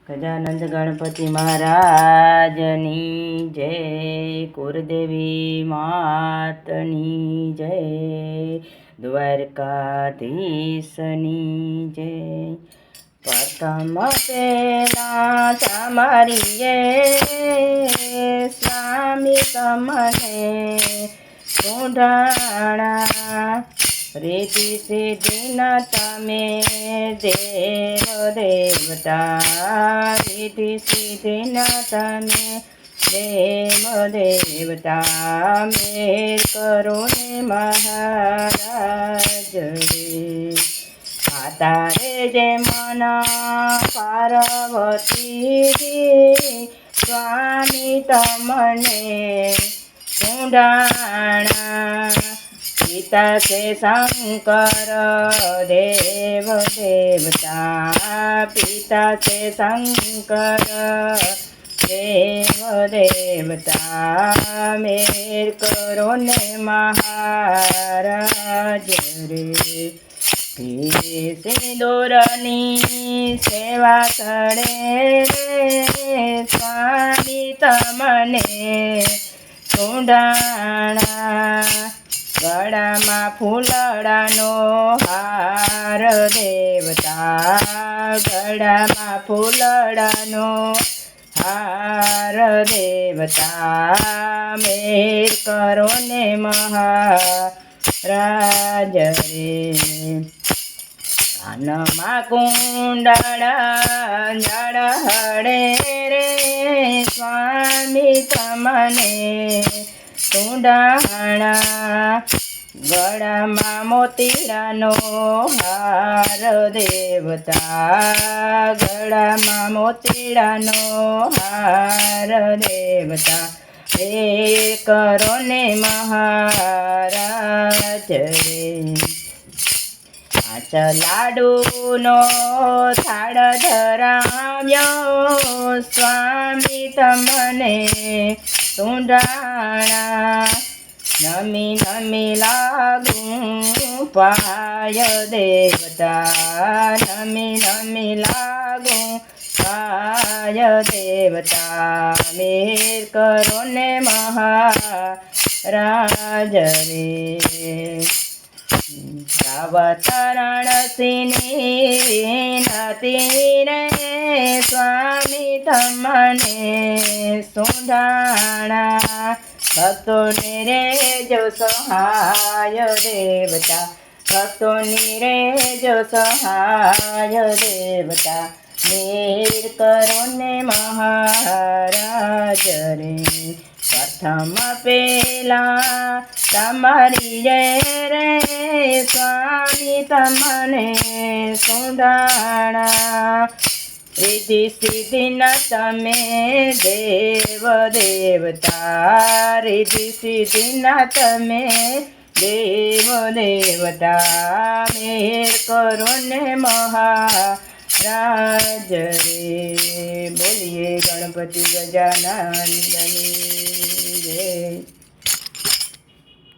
ગજાનંદ ગણપતિ મહારાજની જય, કુળદેવી માતની જય, દ્વારકાધીશની જય। પ્રથમ પેલા તમારીએ સ્વામી તમને સુંઢાણા, રીતિ સિદ્ધિના તમે દેવ દેવતા, રીતિ સિદ્ધિના તમે દેવ દેવતા, મેર કરો ને મહારાજ રે। તારે જે મન પાર્વતીજી સ્વામી તમને સુંઢાણા, પિતા છે શંકર દેવ દેવતા, પિતા છે શંકર દેવ દેવતા, મેર કરો ને મહારાજ રે। સિંદૂરની સેવા કરે સ્વામી તમને સુંઢાણા, ગળામાં ફૂલડાનો હાર દેવતા, ગળામાં ફૂલડાનો હાર દેવતા, મેર કરો ને મહારાજ રે। કાનમાં કુંડળ જળ હળે રે સ્વામી તમને સુંઢાણા, ગળામાં મોતીડાનો હાર દેવતા, ગળામાં મોતીડાનો હાર દેવતા, એ કરો ને મહારાજ રે। પાંચ લાડુનો થાળ ધરાવ્યો સ્વામી તમને સુંઢાણા, નમી નમી લાગું પાય દેવતા, નમી નમી લાગું પાય દેવતા, મેર કરો ને મહારાજ રે। અવતરણ સિંહની વિનતી રે સ્વામી તમને સુંઢાણા, ભક્તોની રેજો સહાય દેવતા, ભક્તોની રેજો સહાય દેવતા, મેર કરો ને મહારાજ રે। પ્રથમ પેલા તમારી જય રે સ્વામી તમને સુંઢાણા, રીતિ સિદ્ધિના તમે દેવ દેવતા, રીતિ સિદ્ધિના તમે દેવ દેવતા, મેર કરો ને મહારાજ રે। બોલીએ ગણપતિ ગજાનંદની જય।